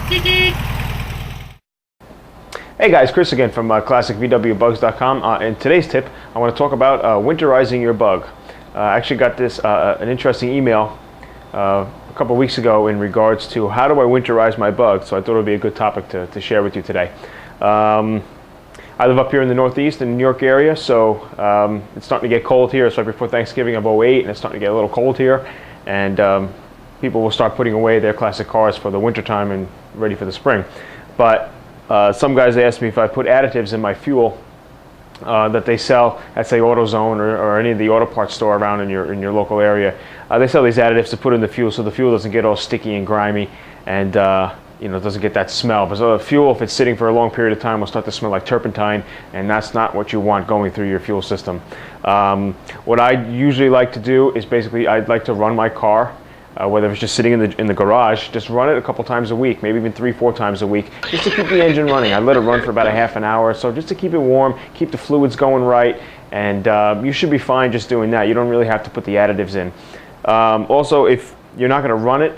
Hey guys, Chris again from ClassicVWBugs.com. In today's tip, I want to talk about winterizing your bug. I actually got this an interesting email a couple of weeks ago in regards to how do I winterize my bug, so I thought it would be a good topic to share with you today. I live up here in the Northeast in the New York area, so it's starting to get cold here. It's right before Thanksgiving of '08, and it's starting to get a little cold here, and people will start putting away their classic cars for the winter time and ready for the spring. But some guys asked me if I put additives in my fuel that they sell at, say, AutoZone or any of the auto parts store around in your local area. They sell these additives to put in the fuel so the fuel doesn't get all sticky and grimy, and it doesn't get that smell. But the fuel, if it's sitting for a long period of time, will start to smell like turpentine, and that's not what you want going through your fuel system. What I usually like to do is basically I'd like to run my car. Whether it's just sitting in the garage, just run it a couple times a week, maybe even 3-4 times a week, just to keep the engine running. I let it run for about a half an hour or so, just to keep it warm, keep the fluids going right, and you should be fine just doing that. You don't really have to put the additives in. Also, if you're not going to run it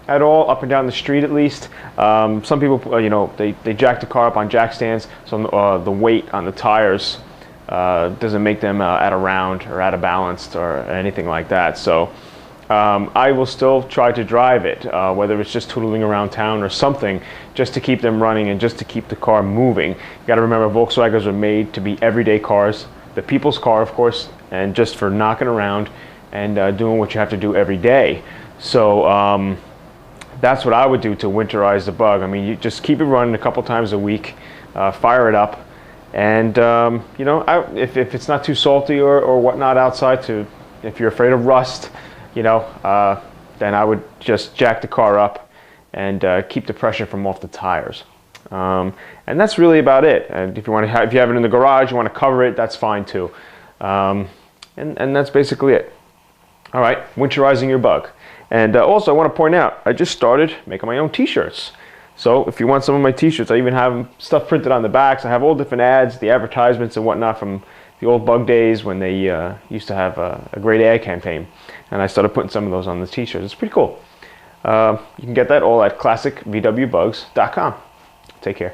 at all, up and down the street at least, some people, they jack the car up on jack stands, so the weight on the tires doesn't make them out of round or out of balanced or anything like that. So I will still try to drive it, whether it's just tootling around town or something, just to keep them running and just to keep the car moving. You got to remember, Volkswagens are made to be everyday cars, the people's car, of course, and just for knocking around and doing what you have to do every day. So that's what I would do to winterize the bug. I mean, you just keep it running a couple times a week, fire it up, and if it's not too salty or whatnot outside, if you're afraid of rust, then I would just jack the car up and keep the pressure from off the tires. And that's really about it. And if you have it in the garage, you want to cover it, that's fine too. And that's basically it. All right, winterizing your bug. And also, I want to point out, I just started making my own t-shirts. So if you want some of my t-shirts, I even have stuff printed on the backs. I have all different ads, the advertisements and whatnot from the old bug days when they used to have a great ad campaign. And I started putting some of those on the t-shirts. It's pretty cool. You can get that all at ClassicVWBugs.com. Take care.